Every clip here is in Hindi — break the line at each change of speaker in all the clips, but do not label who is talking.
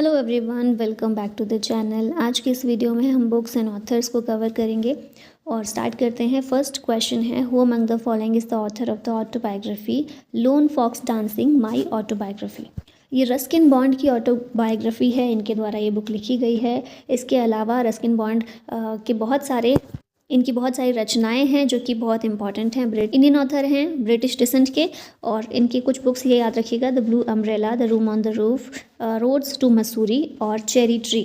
Hello everyone, welcome back to the channel. आज के इस वीडियो में हम बुक्स एंड ऑथर्स को कवर करेंगे और स्टार्ट करते हैं। फर्स्ट क्वेश्चन है, who among the following is the author of the autobiography lone fox dancing my autobiography. ये रस्किन बॉन्ड की ऑटोबायोग्राफी है, इनके द्वारा ये बुक लिखी गई है। इसके अलावा रस्किन बॉन्ड के इनकी बहुत सारी रचनाएं हैं जो कि बहुत इंपॉर्टेंट हैं। इंडियन ऑथर हैं, ब्रिटिश डिसेंट के, और इनकी कुछ बुक्स ये याद रखिएगा, the blue umbrella, the room on the roof, roads to Mussoorie और चेरी ट्री।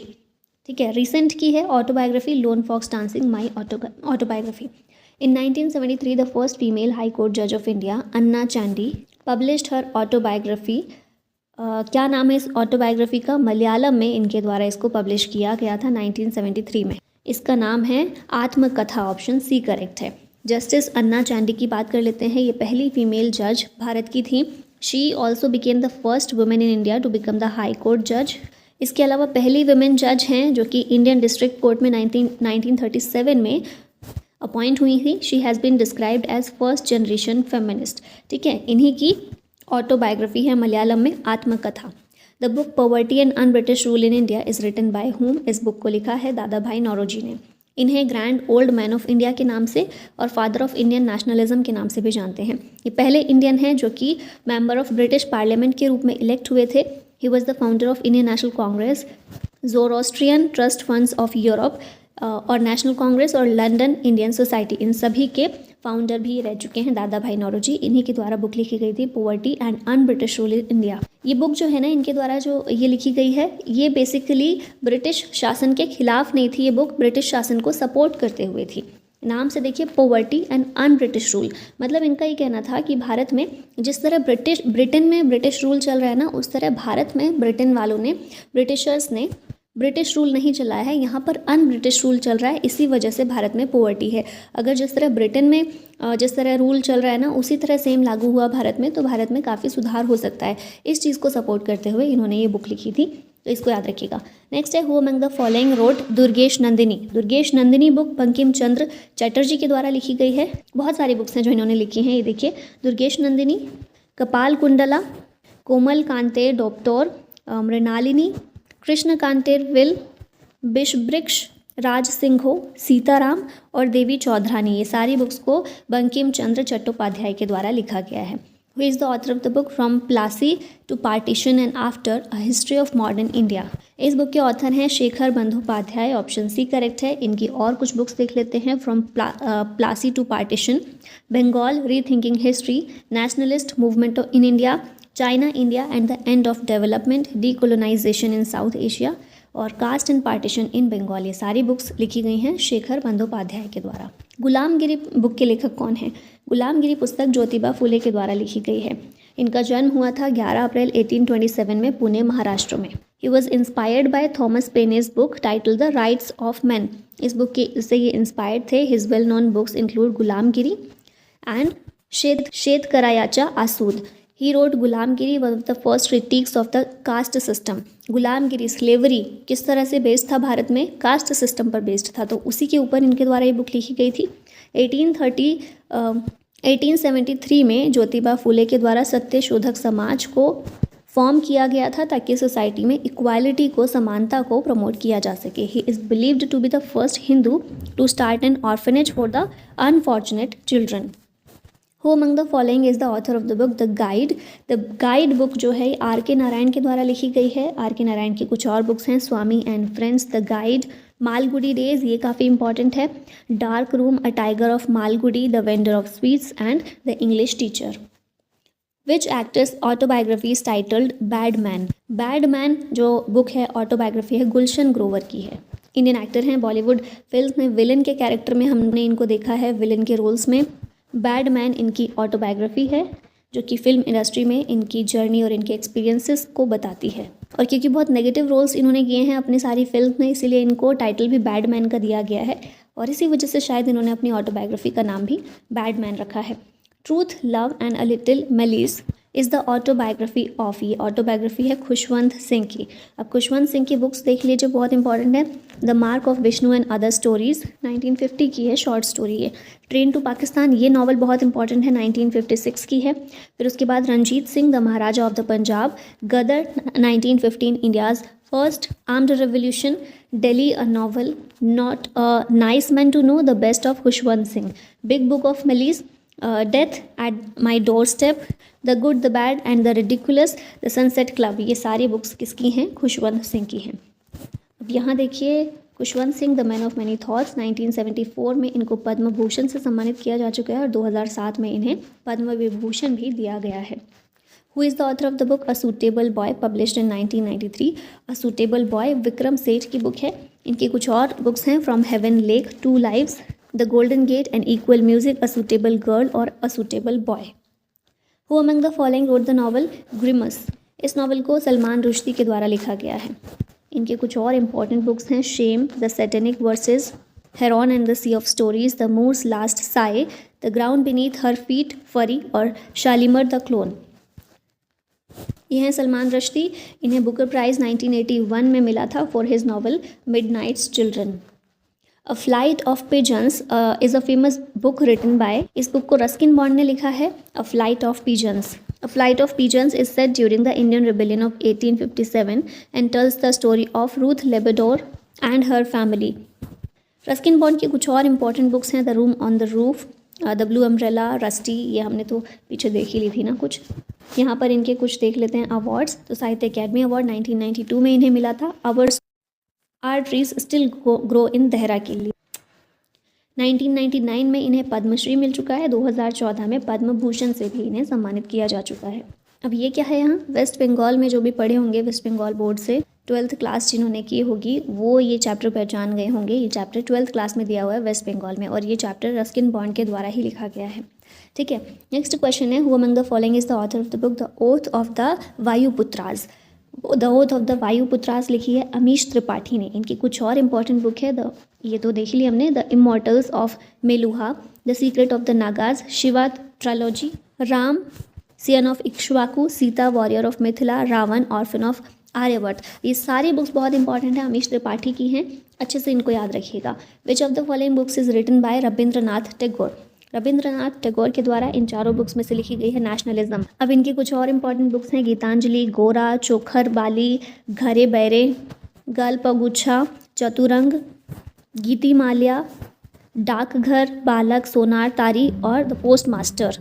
ठीक है, रिसेंट की है autobiography lone fox dancing my autobiography. In 1973 the first female high court जज of India Anna Chandy published her autobiography. क्या नाम है इस ऑटोबायोग्राफी का? मलयालम में इनके द्वारा इसको पब्लिश किया गया था 1973 में। इसका नाम है आत्मकथा। ऑप्शन सी करेक्ट है। जस्टिस अन्ना चांडी की बात कर लेते हैं। ये पहली फीमेल जज भारत की थी। She also became the first women in India to become the high court जज। इसके अलावा पहली वुमेन जज हैं जो कि इंडियन डिस्ट्रिक्ट कोर्ट में 1937 में अपॉइंट हुई थी। She has been described as first generation feminist. ठीक है, इन्हीं की ऑटोबायोग्राफी है मलयालम में आत्मकथा। The book poverty and un British rule in India is written by whom. इस बुक को लिखा है दादा भाई नौरोजी ने। इन्हें grand old man of India के नाम से और फादर ऑफ इंडियन नेशनलिज्म के नाम से भी जानते हैं। ये पहले इंडियन हैं जो कि मेंबर ऑफ ब्रिटिश पार्लियामेंट के रूप में इलेक्ट हुए थे। He was the founder of Indian National Congress, Zoroastrian trust funds of Europe और नेशनल कांग्रेस और लंदन इंडियन सोसाइटी, इन सभी के फाउंडर भी रह चुके हैं दादा भाई नौरोजी। इन्हीं के द्वारा बुक लिखी गई थी poverty and un British rule in India. ये बुक जो है ना, इनके द्वारा जो ये लिखी गई है, ये बेसिकली ब्रिटिश शासन के खिलाफ नहीं थी। ये बुक ब्रिटिश शासन को सपोर्ट करते हुए थी। नाम से देखिए, poverty and un British rule, मतलब इनका ये कहना था कि भारत में जिस तरह ब्रिटेन में ब्रिटिश रूल चल रहा है ना, उस तरह भारत में ब्रिटेन वालों ने, ब्रिटिशर्स ने ब्रिटिश रूल नहीं चलाया है, यहाँ पर अन ब्रिटिश रूल चल रहा है। इसी वजह से भारत में पॉवर्टी है। अगर जिस तरह ब्रिटेन में जिस तरह रूल चल रहा है ना, उसी तरह सेम लागू हुआ भारत में, तो भारत में काफ़ी सुधार हो सकता है। इस चीज़ को सपोर्ट करते हुए इन्होंने ये बुक लिखी थी, तो इसको याद रखिएगा। नेक्स्ट है, who among the following wrote Durgesh Nandini. Durgesh Nandini book Bankim Chandra Chatterjee के द्वारा लिखी गई है। बहुत सारी बुक्स हैं जो इन्होंने लिखी हैं। ये देखिए, दुर्गेश नंदिनी, कपाल कुंडला, कोमल कांते डोपतौर, मृणालिनी, कृष्ण कांतेर विल, बिशवृक्ष, राज सिंहो, सीताराम और देवी चौधरानी, ये सारी बुक्स को बंकिम चंद्र चट्टोपाध्याय के द्वारा लिखा गया है। Who is the author of the book from Plassey to partition and after a history of modern India. इस बुक के ऑथर हैं Shekhar Bandyopadhyay. Option C correct है। इनकी और कुछ बुक्स देख लेते हैं। From Plassey to partition, Bengal, rethinking history, nationalist movement in India, China India and the end of development, decolonisation in South Asia और caste and partition in Bengal. ये सारी बुक्स लिखी गई हैं शेखर बंदोपाध्याय के द्वारा। गुलामगिरी बुक के लेखक कौन है? गुलामगिरी पुस्तक ज्योतिबा फुले के द्वारा लिखी गई है। इनका जन्म हुआ था 11 अप्रैल 1827 में पुणे, महाराष्ट्र में। He was inspired by Thomas Paine's book title the rights of man. इस बुक के से ये इंस्पायर्ड थे। His well known books include Gulamgiri and Shetkaryacha Asud. He wrote Gulamgiri, one of the first critiques of the caste system। Gulamgiri, slavery किस तरह से बेस्ड था भारत में? कास्ट सिस्टम पर बेस्ड था, तो उसी के ऊपर इनके द्वारा ये बुक लिखी गई थी। 1873 में ज्योतिबा फुले के द्वारा सत्यशोधक समाज को फॉर्म किया गया था ताकि सोसाइटी में इक्वालिटी को, समानता को प्रमोट किया जा सके। He is believed to be the first Hindu to start an orphanage for the unfortunate children. Who among the following is the author of the book the guide. The guide book जो है आर के नारायण के द्वारा लिखी गई है। आर के नारायण की कुछ और बुक्स हैं, Swami and friends, the guide, Malgudi days, ये काफ़ी इंपॉर्टेंट है, dark room, a tiger of Malgudi, the vendor of sweets and the English teacher. Which actor's autobiography is titled bad man. Bad man जो बुक है ऑटोबायोग्राफी है, गुलशन ग्रोवर की है। इंडियन एक्टर हैं, बॉलीवुड फिल्म में विलन के कैरेक्टर में हमने इनको देखा है, विलन के रोल्स में। बैड मैन इनकी ऑटोबायोग्राफी है जो कि फिल्म इंडस्ट्री में इनकी जर्नी और इनके एक्सपीरियंसेस को बताती है। और क्योंकि बहुत नेगेटिव रोल्स इन्होंने किए हैं अपनी सारी फिल्म में, इसीलिए इनको टाइटल भी बैड मैन का दिया गया है और इसी वजह से शायद इन्होंने अपनी ऑटोबायोग्राफी का नाम भी बैड मैन रखा है। Truth, love and a little malice is the autobiography of, ये ऑटोबायोग्राफी है खुशवंत सिंह की। अब खुशवंत सिंह की बुक्स देख लीजिए, बहुत इंपॉर्टेंट है। The mark of Vishnu and other stories 1950 की है, शॉर्ट स्टोरी है। ट्रेन टू पाकिस्तान, ये नावल बहुत इंपॉर्टेंट है, 1956 की है। फिर उसके बाद Ranjit Singh the maharaja of the Punjab, Ghadar 1915, India's first armed revolution, Delhi a novel, not a nice man to know, the best of Khushwant Singh, big book of malice, death at my doorstep, the good the bad and the ridiculous, the sunset club, ये सारी बुक्स किसकी हैं? खुशवंत सिंह की हैं। अब यहाँ देखिए, Khushwant Singh the man of many thoughts, 1974 में इनको पद्म भूषण से सम्मानित किया जा चुका है और 2007 में इन्हें पद्म विभूषण भी दिया गया है। Who is the author of the book? A suitable boy, published in 1993। A suitable boy Vikram Seth की बुक है। इनकी कुछ और बुक्स हैं, from heaven lake, two lives, the golden gate and equal music, a suitable girl और a suitable boy. Who among the following wrote the novel Grimus? इस नॉवल को सलमान रुश्दी के द्वारा लिखा गया है। इनके कुछ और इंपॉर्टेंट बुक्स हैं, Shame, the satanic Verses, Haroun and the sea of stories, the Moore's last sigh, the ground beneath her feet, Fury और शालीमर द क्लोन। ये हैं सलमान रश्दी। इन्हें बुकर प्राइज़ 1981 में मिला था for his novel midnight's children. A flight of pigeons is a famous book written by, इस बुक को रस्किन बॉन्ड ने लिखा है। A flight of pigeons, a flight of pigeons is set during the Indian rebellion of 1857 and tells the story of Ruth Labadoor and her family. Ruskin Bond की कुछ और इंपॉर्टेंट बुक्स हैं, the room on the roof, the blue umbrella, rusty, ये हमने तो पीछे देख ही ली थी ना कुछ। यहाँ पर इनके कुछ देख लेते हैं अवार्ड्स। तो साहित्य अकेडमी अवार्ड 1992 में इन्हें मिला था। Ours are trees still grow in Dehra के लिए। 1999 में इन्हें पद्मश्री मिल चुका है। 2014 में पद्म भूषण से भी इन्हें सम्मानित किया जा चुका है। अब ये क्या है, यहाँ वेस्ट बंगाल में जो भी पढ़े होंगे, वेस्ट बंगाल बोर्ड से 12th क्लास जिन्होंने की होगी, वो ये चैप्टर पहचान गए होंगे। ये चैप्टर 12th क्लास में दिया हुआ है वेस्ट बंगाल में, और ये चैप्टर रस्किन बॉन्ड के द्वारा ही लिखा गया है। ठीक है, नेक्स्ट क्वेश्चन है, who among the following is the author of the book the oath of the Vayuputras? The oath of the Vayuputras लिखी है अमीश त्रिपाठी ने। इनकी कुछ और इंपॉर्टेंट बुक है, ये तो देख ली हमने, the immortals of Meluha, the secret of the Nagas, Shiva trilogy, Ram son of Ikshvaku, Sita warrior of Mithila, Ravan orphan of Aryavarta. ये सारी बुक्स बहुत इंपॉर्टेंट है, अमीश त्रिपाठी की हैं, अच्छे से इनको याद रखिएगा। Which of the following books is written by Rabindranath Tagore? Rabindranath Tagore के द्वारा इन चारों बुक्स में से लिखी गई है नेशनलिज्म। अब इनकी कुछ और इंपॉर्टेंट बुक्स हैं, गीतांजलि, गोरा, चोखर बाली, घरे बैरे, गल्पगुच्छा, चतुरंग, गीतिमाल्या, डाकघर, बालक, सोनार तारी और the postmaster.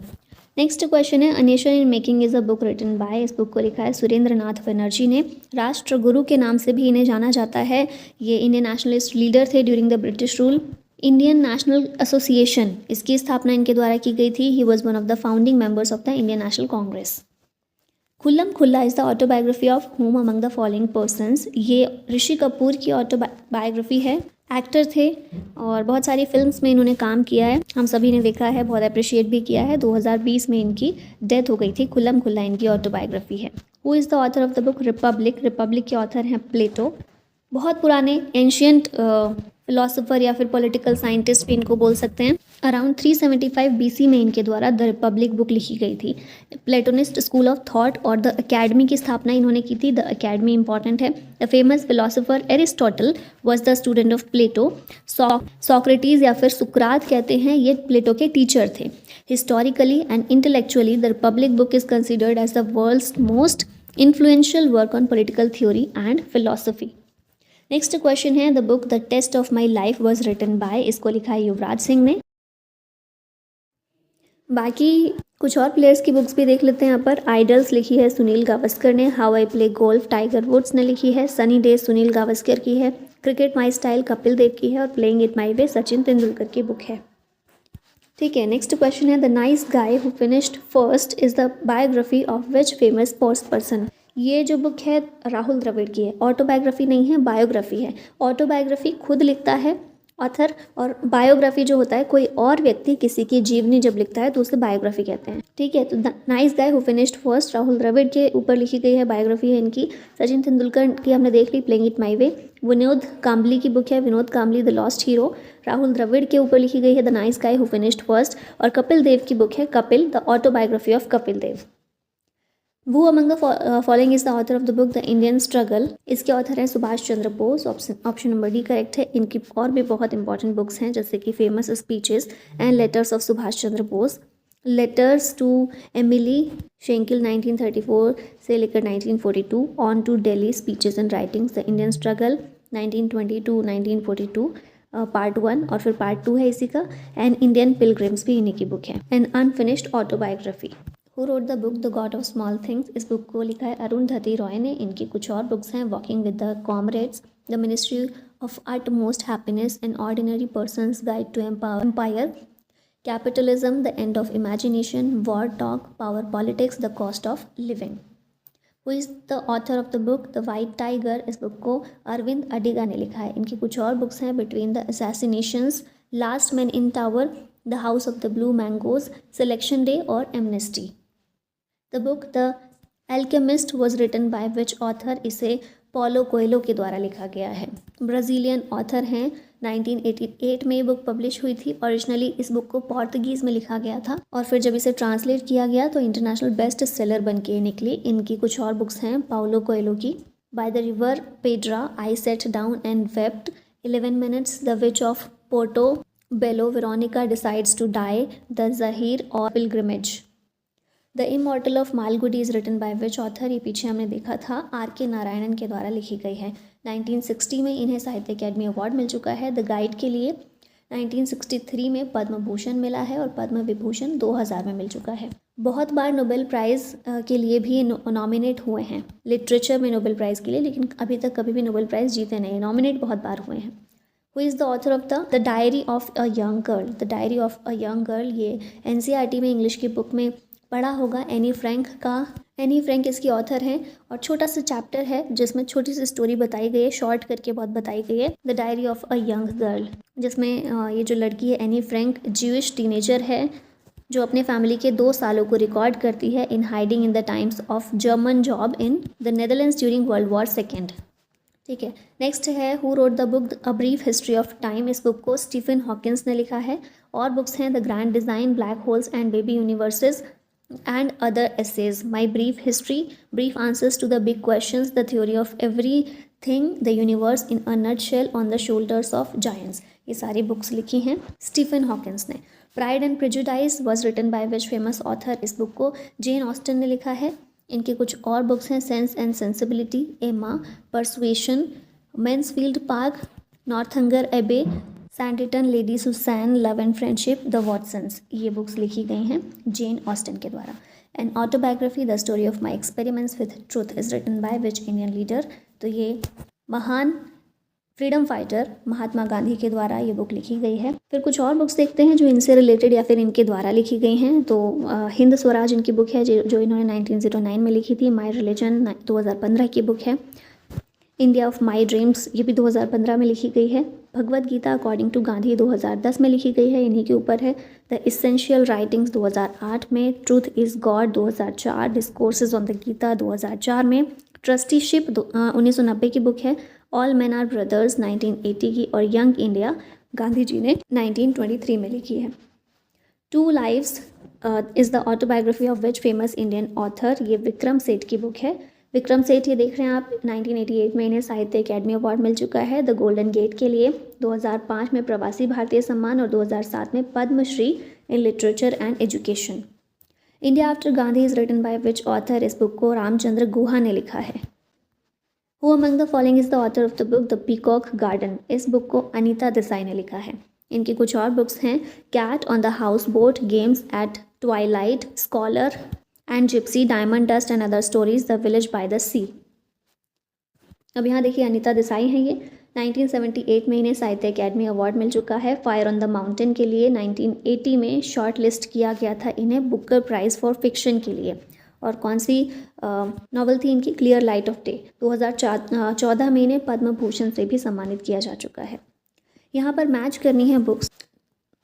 Next question है, a nation in making is a book written by? इस बुक को लिखा है सुरेंद्र नाथ बनर्जी ने। राष्ट्रगुरु के नाम से भी इन्हें जाना जाता है। ये इंडियन नेशनलिस्ट लीडर थे during the British rule. Indian National Association, इसकी स्थापना इनके द्वारा की गई थी। He was one of the founding members of the Indian National Congress. Khullam Khulla is the autobiography of whom among the following persons? ये ऋषि कपूर की ऑटोबायोग्राफी है। एक्टर थे और बहुत सारी फिल्म्स में इन्होंने काम किया है, हम सभी ने देखा है, बहुत अप्रिशिएट भी किया है। 2020 में इनकी डेथ हो गई थी। खुल्लम खुल्ला इनकी ऑटोबायोग्राफी है। Who is the author of the book Republic? Republic के ऑथर हैं प्लेटो। बहुत पुराने एंशियंट फिलोसोफर या फिर पॉलिटिकल साइंटिस्ट भी इनको बोल सकते हैं। अराउंड 375 BC में इनके द्वारा द रिपब्लिक बुक लिखी गई थी। प्लेटोनिस्ट स्कूल ऑफ थॉट और द अकेडमी की स्थापना इन्होंने की थी। द अकेडमी इंपॉर्टेंट है। The famous philosopher Aristotle was the student of Plato. Socrates या फिर सुकरात कहते हैं, ये प्लेटो के टीचर थे। Historically and intellectually the republic book is considered as the world's most influential work on political theory and philosophy. Next question है, the book the test of my life was written by? इसको लिखा है युवराज सिंह ने। बाकी कुछ और प्लेयर्स की बुक्स भी देख लेते हैं यहाँ पर। आइडल्स लिखी है सुनील गावस्कर ने। How I play golf Tiger Woods ने लिखी है। सनी डेज सुनील गावस्कर की है। Cricket my style Kapil Dev की है। और playing it my way Sachin Tendulkar की बुक है। ठीक है, नेक्स्ट क्वेश्चन है, the nice guy who finished first is the biography of which famous sports person? ये जो बुक है राहुल द्रविड़ की है। ऑटोबायोग्राफी नहीं है, बायोग्राफी है। ऑटोबायोग्राफी खुद लिखता है ऑथर, और बायोग्राफी जो होता है कोई और व्यक्ति किसी की जीवनी जब लिखता है तो उसे बायोग्राफी कहते हैं। ठीक है, तो the nice guy who finished first Rahul Dravid के ऊपर लिखी गई है, बायोग्राफी है इनकी। सचिन तेंदुलकर की हमने देख ली, playing it my way. Vinod Kambli की बुक है Vinod Kambli the lost hero. Rahul Dravid के ऊपर लिखी गई है the nice guy who finished first. और कपिल देव की बुक है Kapil the autobiography of Kapil Dev. Who among the following is the author of the book the Indian struggle. इसके ऑथर हैं Subhash Chandra Bose. Option number D correct है। इनकी और भी बहुत इंपॉर्टेंट बुक्स हैं जैसे कि famous speeches and letters of Subhash Chandra Bose, letters to Emilie Schenkl 1934 से लेकर 1942, on to Delhi speeches and writings, the Indian struggle 1922 1942 part 1 और फिर पार्ट 2 है इसी का, एंड इंडियन पिलग्रिम्स भी इन्हीं की बुक है, and unfinished autobiography. Who wrote the book the god of small things. इस बुक को लिखा है अरुंधति रॉय ने। इनकी कुछ और बुक्स हैं walking with the comrades, the ministry of utmost happiness, an ordinary person's guide to empire, capitalism, the end of imagination, war talk, power politics, the cost of living. Who is the author of the book the white tiger. इस बुक को अरविंद अडिगा ने लिखा है। इनकी कुछ और बुक्स हैं between the assassinations, last man in tower, the house of the blue mangoes, selection day और amnesty. The book the alchemist was written by which author. इसे पॉलो कोएलो के द्वारा लिखा गया है। ब्राज़ीलियन ऑथर हैं। 1988 में ये बुक पब्लिश हुई थी। ओरिजिनली इस बुक को पोर्तुगीज़ में लिखा गया था और फिर जब इसे ट्रांसलेट किया गया तो इंटरनेशनल बेस्ट सेलर बन के निकली। इनकी कुछ और बुक्स हैं पाउलो कोएलो की, by the river Piedra, I set down and wept, 11 minutes, the witch of Portobello, Veronika decides to die, the Zahir और pilgrimage. The immortal of Malgudi is written by which author. ये पीछे हमने देखा था आर.के. नारायणन के द्वारा लिखी गई है। 1960 में इन्हें साहित्य अकेडमी अवार्ड मिल चुका है द गाइड के लिए। 1963 में पद्म भूषण मिला है और पद्म विभूषण 2000 में मिल चुका है। बहुत बार नोबेल प्राइज़ के लिए भी नॉमिनेट हुए हैं लिटरेचर में नोबेल प्राइज़ के लिए, लेकिन अभी तक कभी भी नोबेल प्राइज़ जीते नहीं। नॉमिनेट बहुत बार हुए हैं। Who is the author of the diary of a young girl. The diary of a young girl ये NCERT में इंग्लिश की बुक में पढ़ा होगा। एनी फ्रैंक का। एनी फ्रैंक इसकी ऑथर है और छोटा सा चैप्टर है जिसमें छोटी सी स्टोरी बताई गई है, शॉर्ट करके बहुत बताई गई है, the diary of a young girl, जिसमें ये जो लड़की है एनी फ्रैंक ज्यूइश टीनेजर है जो अपने फैमिली के 2 सालों को रिकॉर्ड करती है in hiding in the times of German job in the Netherlands during world war second. ठीक है, नेक्स्ट है who wrote the book a brief history of time. इस बुक को स्टीफन हॉकिंस ने लिखा है। और बुक्स हैं the grand design, black holes and baby universes and other essays, my brief history, brief answers to the big questions, the theory of everything, the universe in a nutshell, on the shoulders of giants। ये सारी बुक्स लिखी हैं स्टीफन हॉकिंस ने। Pride and prejudice was written by which famous author. इस बुक को जेन ऑस्टन ने लिखा है। इनकी कुछ और बुक्स हैं sense and sensibility, Emma, persuasion, Mansfield Park, Northanger Abbey, Sanditon, Lady Susan, love and friendship, the Watsons. ये बुक्स लिखी गई हैं जेन ऑस्टन के द्वारा। An autobiography, the story of my experiments with truth is written by which Indian leader. तो ये महान फ्रीडम फाइटर महात्मा गांधी के द्वारा ये बुक लिखी गई है। फिर कुछ और बुक्स देखते हैं जो इनसे रिलेटेड या फिर इनके द्वारा लिखी गई हैं। तो हिंद स्वराज इनकी बुक है जो इन्होंने 1909 में लिखी थी। माई रिलीजन 2015 की बुक है। इंडिया ऑफ माई ड्रीम्स ये भी 2015 में लिखी गई है। भगवद गीता अकॉर्डिंग टू गांधी 2010 में लिखी गई है, इन्हीं के ऊपर है। द इसेंशियल राइटिंग्स 2008 में। Truth is God 2004। Discourses on the Gita 2004 में। ट्रस्टीशिप 1990 की बुक है। ऑल मैन आर ब्रदर्स 1980 की। और यंग इंडिया गांधी जी ने 1923 में लिखी है। Two lives is the autobiography of which famous Indian author. ये विक्रम सेठ की बुक है। विक्रम सेठ ये देख रहे हैं आप 1988 में इन्हें साहित्य अकेडमी अवार्ड मिल चुका है द गोल्डन गेट के लिए। 2005 में प्रवासी भारतीय सम्मान और 2007 में Padmashri in literature and education. India after Gandhi is written by which author. इस बुक को रामचंद्र गुहा ने लिखा है। Who among the following is the author of the book the peacock garden. इस बुक को अनीता देसाई ने लिखा है। इनकी कुछ और बुक्स हैं cat on the houseboat, games at twilight, scholar and gypsy, diamond dust and other stories, the village by the sea. अब यहाँ देखिए अनीता देसाई हैं ये 1978 में इन्हें साहित्य अकेडमी अवार्ड मिल चुका है। फायर ऑन द माउंटेन के लिए 1980 में शॉर्ट लिस्ट किया गया था इन्हें बुकर प्राइज़ फॉर फिक्शन के लिए। और कौन सी नॉवल थी इनकी, क्लियर लाइट ऑफ डे। 2014 में इन्हें पद्म भूषण से भी सम्मानित किया जा चुका है। यहाँ पर मैच करनी है बुक्स,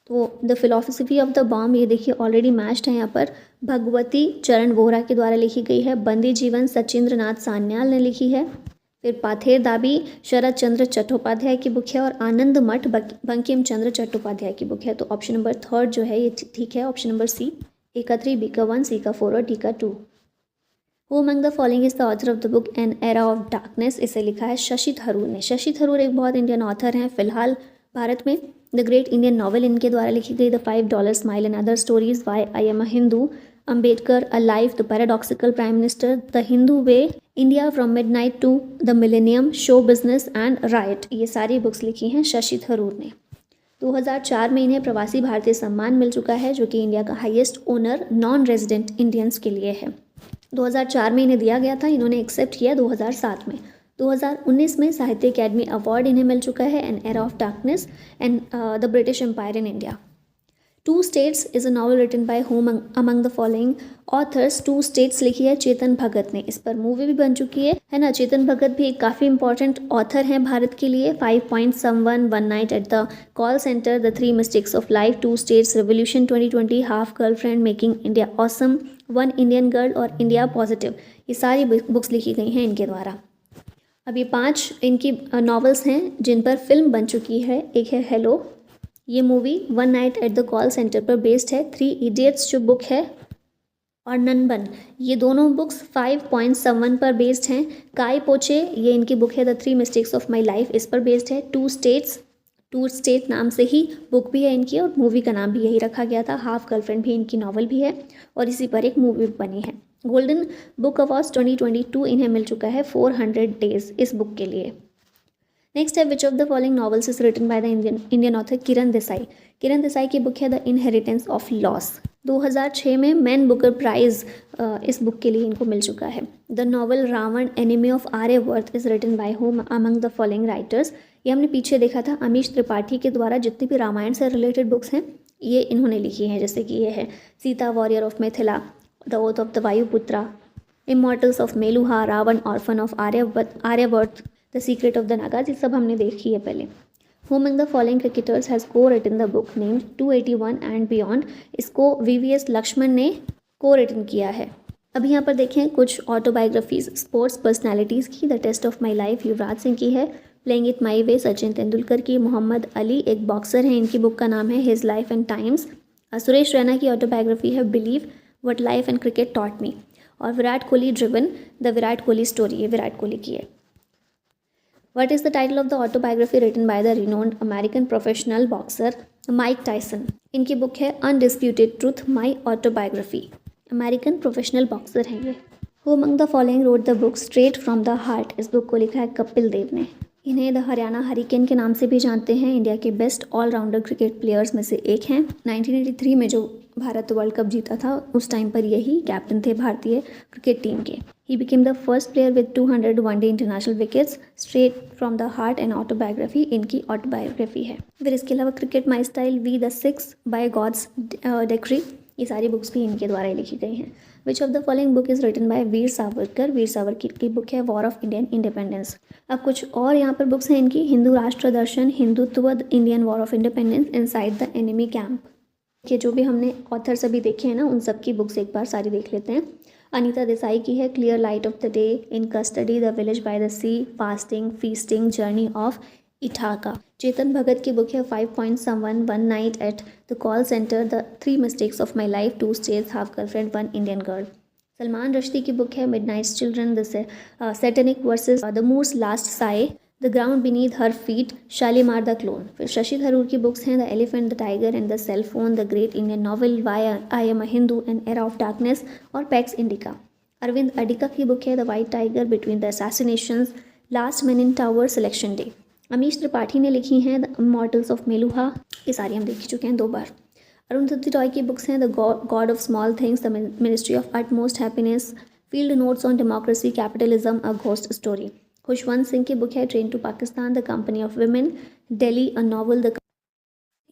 तो the philosophy of the bomb ये देखिए ऑलरेडी मैच्ड है। यहाँ पर भगवती चरण वोहरा के द्वारा लिखी गई है। बंदी जीवन सचिंद्र नाथ सान्याल ने लिखी है। फिर पाथेर दाबी शरद चंद्र चट्टोपाध्याय की बुक है। और आनंद मठ बंकिम चंद्र चट्टोपाध्याय की बुक है। तो ऑप्शन नंबर 3 जो है ये ठीक है, ऑप्शन नंबर सी। A का 3, B का 1, C का 4 और D का 2। Who among the following is the author of the book N era of darkness, इसे लिखा है शशि थरूर ने। शशि थरूर एक बहुत इंडियन ऑथर हैं फिलहाल भारत में। द ग्रेट इंडियन नॉवल इनके द्वारा लिखी गई the $5 smile and other stories, why I am a Hindu, Ambedkar, a life, the paradoxical prime minister, the Hindu way, India from midnight to the millennium, show business and right, ये सारी बुक्स लिखी हैं शशि थरूर ने। 2004 में इन्हें प्रवासी भारतीय सम्मान मिल चुका है, जो कि इंडिया का highest honour non resident Indians के लिए है। 2004 में इन्हें दिया गया था, इन्होंने एक्सेप्ट किया 2007 में। 2019 में साहित्य अकेडमी अवार्ड इन्हें मिल चुका है, an era of darkness and the British empire in India. Two states is a novel written by whom among the following authors. Two states लिखी है चेतन भगत ने, इस पर मूवी भी बन चुकी है ना। चेतन भगत भी एक काफ़ी इंपॉर्टेंट ऑथर हैं भारत के लिए। 5 point someone, one night at the call centre, the 3 mistakes of life, two states, revolution 2020, half girlfriend, making India awesome, one Indian girl और इंडिया पॉजिटिव, ये सारी बुक्स लिखी गई हैं इनके द्वारा। अब ये 5 इनकी नॉवेल्स हैं जिन पर फिल्म बन चुकी है। एक है हेलो, ये movie, one night at the call centre पर बेस्ड है, 3 इडियट्स जो बुक है, और ननबन, ये दोनों बुक्स 5.7 पर बेस्ड हैं। काय पोचे, ये इनकी बुक है the 3 mistakes of my life, इस पर बेस्ड है। टू स्टेट नाम से ही बुक भी है इनकी और मूवी का नाम भी यही रखा गया था। हाफ गर्लफ्रेंड भी इनकी नॉवल भी है और इसी पर एक मूवी बनी है। गोल्डन बुक अवार्ड्स 2022 इन्हें मिल चुका है 400 डेज इस बुक के लिए। नेक्स्ट है which of the following novels is written by the Indian author Kiran Desai. Kiran Desai की बुक है द इनहेरिटेंस ऑफ लॉस। 2006 में मैन बुकर प्राइज इस बुक के लिए इनको मिल चुका है। The novel Raavan enemy of Aryavarta is written by whom among the following writers. ये हमने पीछे देखा था, अमीश त्रिपाठी के द्वारा जितनी भी रामायण से रिलेटेड बुक्स हैं ये इन्होंने लिखी हैं, जैसे कि ये है Sita warrior of Mithila, the oath of the Vayuputra, immortals of Meluha, Raavan orphan of Aryavarta, the secret of the Nagas, ये सब हमने देखी है पहले। Who among the following cricketers has co-written the book named 281 and Beyond? इसको VVS लक्ष्मण ने co-written किया है। अब यहाँ पर देखें कुछ ऑटोबायोग्राफीज स्पोर्ट्स पर्सनालिटीज़ की। The test of my life Yuvraj Singh की है। Playing it my way Sachin Tendulkar की। मोहम्मद अली एक बॉक्सर हैं, इनकी बुक का नाम है his life and times. Suresh Raina की ऑटोबायोग्राफी है believe what life and cricket taught me. और Virat Kohli driven the Virat Kohli story, ये विराट कोहली की है। What is the title of the autobiography written by the renowned American professional boxer Mike Tyson? इनकी बुक है Undisputed Truth, My Autobiography। American professional boxer हैं ये। Who among the following wrote the book Straight from the Heart? इस बुक को लिखा है कपिल देव ने। इन्हें द हरियाणा हरिकेन के नाम से भी जानते हैं। इंडिया के बेस्ट ऑलराउंडर क्रिकेट प्लेयर्स में से एक हैं। 1983 में जो भारत वर्ल्ड कप जीता था उस टाइम पर यही कैप्टन थे भारतीय क्रिकेट टीम के। He became the first player with 200 one day international wickets. Straight from the heart and autobiography इनकी ऑटोबायोग्राफी है। फिर इसके अलावा cricket my style, we the six by god's decree, ये सारी बुक्स भी इनके द्वारा लिखी गई हैं। Which of the following book is written by Veer Savarkar? Veer Savarkar की बुक है वॉर ऑफ इंडियन इंडिपेंडेंस। अब कुछ और यहाँ पर बुक्स हैं इनकी। Hindu Rashtra Darshan, Hindutva, Indian war of independence, inside the enemy camp. ये जो भी हमने ऑथर्स अभी देखे हैं ना उन सब की बुक्स एक बार सारी देख लेते हैं। अनीता देसाई की है clear light of the day, in custody, the village by the sea, fasting, feasting, journey of Ithaca. Chetan Bhagat की बुक है 5.7, one night at the call centre, the 3 mistakes of my life, two states, half girlfriend, one Indian girl. Salman Rushdie की बुक है midnight's children, the satanic verses the Moore's last sigh, the ground beneath her feet, Shalimar the clown. फिर शशि थरूर की बुक्स हैं the elephant, the tiger and the cell phone, the great Indian novel, why I am a Hindu, an era of darkness और पैक्स इंडिका। अरविंद अडिका की बुक है the white tiger, between the assassinations, last man in tower, selection day. Amish Tripathi ने लिखी हैं द इमॉर्टल्स ऑफ मेलुहा, ये सारी हम देख चुके हैं 2 बार। अरुंधति रॉय की बुक्स हैं the god of small things, the ministry of utmost happiness, field notes on democracy, capitalism, a ghost story. Khushwant Singh की बुक है train to Pakistan, the company of women, Delhi, a novel, the,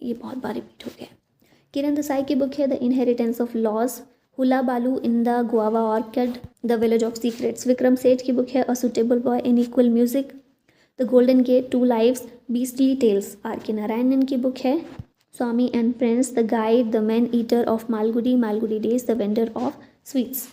ये बहुत बार रिपीट हो गया। किरण देसाई की बुक है the inheritance of loss, hullabaloo in the guava orchard, the village of secrets. Vikram Seth की बुक है a suitable boy an equal music, the golden gate, two lives, beastly tales. R K Narayanan की बुक है Swami and friends, the guide, the man eater of Malgudi days, the vendor of sweets.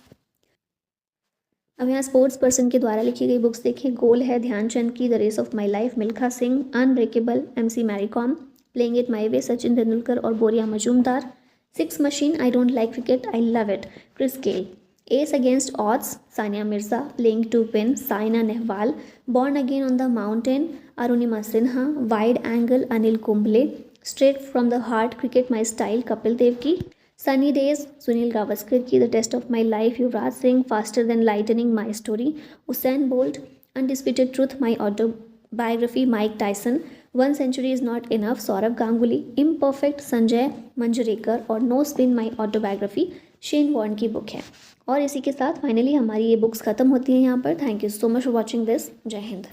अब यहाँ स्पोर्ट्स पर्सन के द्वारा लिखी गई बुक्स देखें। गोल है ध्यानचंद की, the race of my life, Milkha Singh, unbreakable, MC Mary Kom, playing it my way, Sachin Tendulkar और Boria Majumdar. 6 machine, I don't like cricket, I love it, Chris Gayle. Ace against odds Sania Mirza, playing to win Saina Nehwal, born again on the mountain Arunima Sinha, wide angle Anil Kumble, straight from the heart cricket my style Kapil Dev की, सनी डेज सुनील गावस्कर की, the test of my life Yuvraj Singh, faster than lightning my story Usain Bolt, undisputed truth my autobiography Mike Tyson, 1 century is not enough Sourav Ganguly, imperfect Sanjay Manjrekar और no spin my autobiography Shane Warne की बुक है। और इसी के साथ फाइनली हमारी ये बुक्स ख़त्म होती हैं यहाँ पर। Thank you so much for watching this. जय हिंद।